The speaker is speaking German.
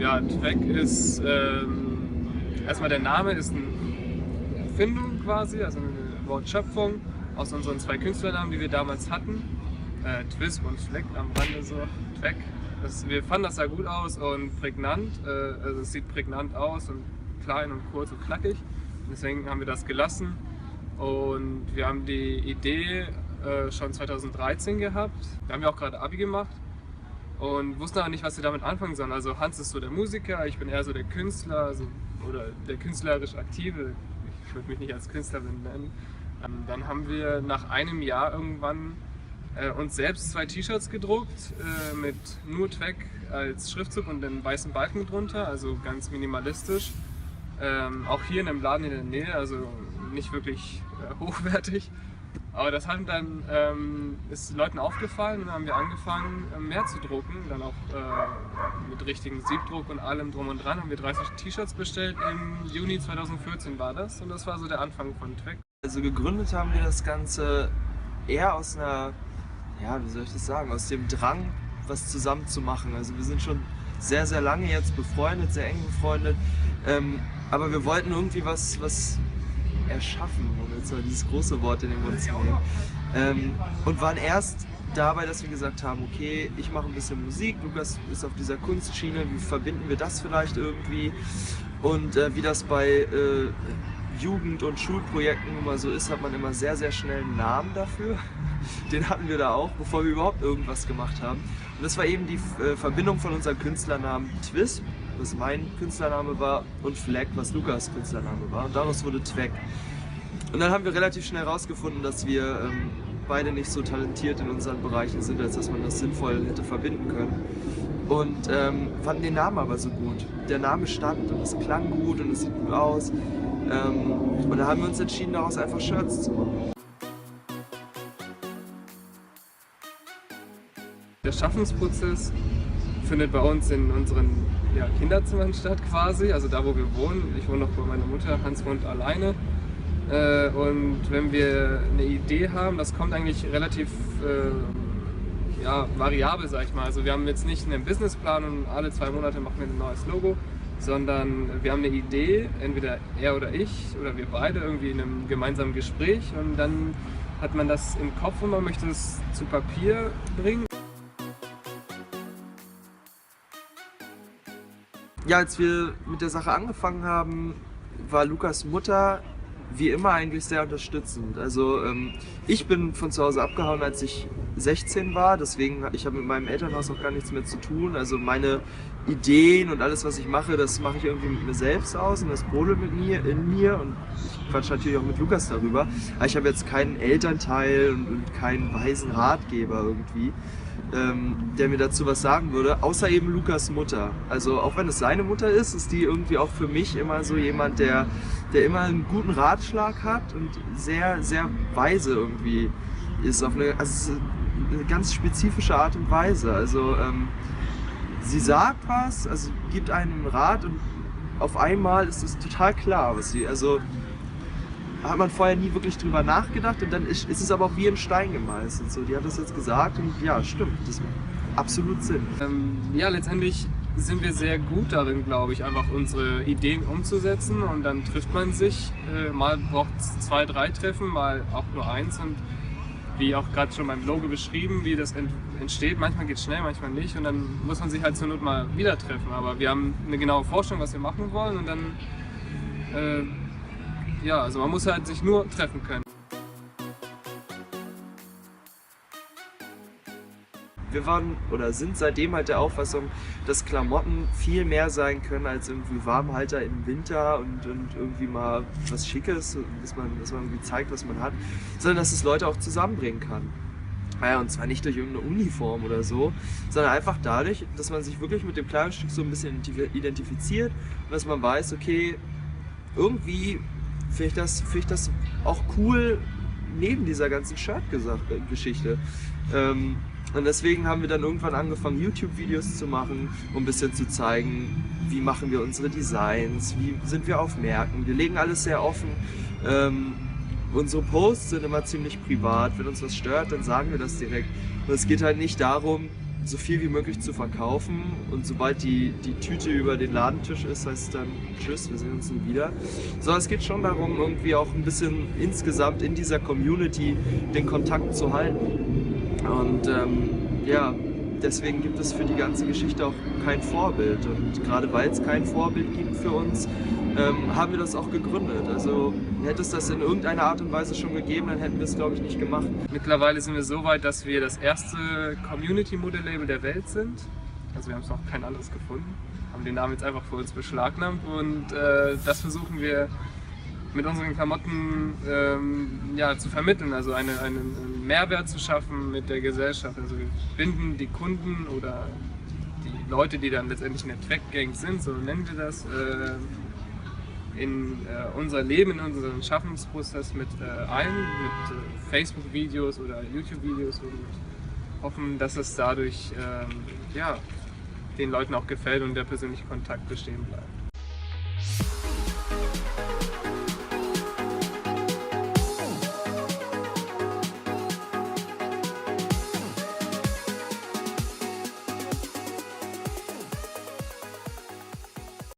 Ja, Tweg ist erstmal der Name ist eine Erfindung quasi, also eine Wortschöpfung aus unseren zwei Künstlernamen, die wir damals hatten. Twisp und Fleck am Rande so. Tweg. Wir fanden, das sah gut aus und prägnant. Also es sieht prägnant aus und klein und kurz und knackig. Deswegen haben wir das gelassen. Und wir haben die Idee schon 2013 gehabt. Da haben wir auch gerade Abi gemacht und wussten aber nicht, was wir damit anfangen sollen. Also Hans ist so der Musiker, ich bin eher so der Künstler, also, oder der künstlerisch Aktive. Ich würde mich nicht als Künstler nennen. Dann haben wir nach einem Jahr irgendwann uns selbst 2 T-Shirts gedruckt mit nur Tweg als Schriftzug und den weißen Balken drunter, also ganz minimalistisch. Auch hier in einem Laden in der Nähe, also nicht wirklich hochwertig. Aber das hat dann ist Leuten aufgefallen und dann haben wir angefangen mehr zu drucken, dann auch mit richtigen Siebdruck und allem drum und dran haben wir 30 T-Shirts bestellt. Im Juni 2014 war das und das war so der Anfang von Tweg. Also gegründet haben wir das Ganze eher aus einer, ja, wie soll ich das sagen, aus dem Drang, was zusammen zu machen. Also wir sind schon sehr, sehr lange jetzt befreundet, sehr eng befreundet, aber wir wollten irgendwie was erschaffen, um jetzt mal dieses große Wort in den Mund zu nehmen. Und waren erst dabei, dass wir gesagt haben, okay, ich mache ein bisschen Musik, Lukas ist auf dieser Kunstschiene, wie verbinden wir das vielleicht irgendwie? Und wie das bei Jugend- und Schulprojekten immer so ist, hat man immer sehr, sehr schnell einen Namen dafür. Den hatten wir da auch, bevor wir überhaupt irgendwas gemacht haben. Und das war eben die Verbindung von unserem Künstlernamen Twisp, was mein Künstlername war, und Fleck, was Lukas Künstlername war. Und daraus wurde Tweg. Und dann haben wir relativ schnell herausgefunden, dass wir beide nicht so talentiert in unseren Bereichen sind, als dass man das sinnvoll hätte verbinden können. Und fanden den Namen aber so gut. Der Name stand und es klang gut und es sieht gut aus. Und da haben wir uns entschieden, daraus einfach Shirts zu machen. Der Schaffensprozess findet bei uns in unseren Kinderzimmern statt quasi, also da wo wir wohnen. Ich wohne noch bei meiner Mutter, Hans wohnt alleine. Und wenn wir eine Idee haben, das kommt eigentlich relativ variabel, sag ich mal. Also wir haben jetzt nicht einen Businessplan und alle 2 Monate machen wir ein neues Logo, sondern wir haben eine Idee, entweder er oder ich oder wir beide irgendwie in einem gemeinsamen Gespräch und dann hat man das im Kopf und man möchte es zu Papier bringen. Ja, als wir mit der Sache angefangen haben, war Lukas Mutter wie immer eigentlich sehr unterstützend. Also ich bin von zu Hause abgehauen, als ich 16 war, deswegen ich habe mit meinem Elternhaus auch gar nichts mehr zu tun. Also meine Ideen und alles, was ich mache, das mache ich irgendwie mit mir selbst aus und das brodelt in mir und ich quatsch natürlich auch mit Lukas darüber. Aber ich habe jetzt keinen Elternteil und keinen weisen Ratgeber irgendwie, der mir dazu was sagen würde, außer eben Lukas Mutter. Also auch wenn es seine Mutter ist die irgendwie auch für mich immer so jemand, der immer einen guten Ratschlag hat und sehr, sehr weise irgendwie ist. Auf eine ganz spezifische Art und Weise. Also sie sagt was, also gibt einem einen Rat und auf einmal ist es total klar, was sie, also hat man vorher nie wirklich drüber nachgedacht und dann ist es aber auch wie in Stein gemeißelt. So, die hat das jetzt gesagt und ja, stimmt, das macht absolut Sinn. Letztendlich sind wir sehr gut darin, glaube ich, einfach unsere Ideen umzusetzen und dann trifft man sich. Mal braucht es 2, 3 Treffen, mal auch nur 1 und wie auch gerade schon beim Logo beschrieben, wie das entsteht. Manchmal geht es schnell, manchmal nicht und dann muss man sich halt zur Not mal wieder treffen. Aber wir haben eine genaue Vorstellung, was wir machen wollen und dann also man muss halt sich nur treffen können. Wir waren oder sind seitdem halt der Auffassung, dass Klamotten viel mehr sein können als irgendwie Warmhalter im Winter und irgendwie mal was Schickes, dass man irgendwie zeigt, was man hat, sondern dass es Leute auch zusammenbringen kann. Naja, und zwar nicht durch irgendeine Uniform oder so, sondern einfach dadurch, dass man sich wirklich mit dem Kleidungsstück so ein bisschen identifiziert und dass man weiß, okay, irgendwie finde ich das auch cool neben dieser ganzen Shirt-Geschichte. Und deswegen haben wir dann irgendwann angefangen, YouTube-Videos zu machen, um ein bisschen zu zeigen, wie machen wir unsere Designs, wie sind wir auf Märkten. Wir legen alles sehr offen. Unsere Posts sind immer ziemlich privat. Wenn uns was stört, dann sagen wir das direkt. Und es geht halt nicht darum, so viel wie möglich zu verkaufen, und sobald die Tüte über den Ladentisch ist, heißt es dann tschüss, wir sehen uns nie wieder. So, es geht schon darum, irgendwie auch ein bisschen insgesamt in dieser Community den Kontakt zu halten. Und ja, deswegen gibt es für die ganze Geschichte auch kein Vorbild, und gerade weil es kein Vorbild gibt für uns, haben wir das auch gegründet. Also hätte es das in irgendeiner Art und Weise schon gegeben, dann hätten wir es, glaube ich, nicht gemacht. Mittlerweile sind wir so weit, dass wir das erste Community-Model-Label der Welt sind. Also wir haben es noch kein anderes gefunden, haben den Namen jetzt einfach für uns beschlagnahmt, und das versuchen wir mit unseren Klamotten ja, zu vermitteln, also einen Mehrwert zu schaffen mit der Gesellschaft. Also wir binden die Kunden oder die Leute, die dann letztendlich eine Track-Gang sind, so nennen wir das, in unser Leben, in unseren Schaffensprozess mit ein, mit Facebook-Videos oder YouTube-Videos, und hoffen, dass es dadurch ja, den Leuten auch gefällt und der persönliche Kontakt bestehen bleibt.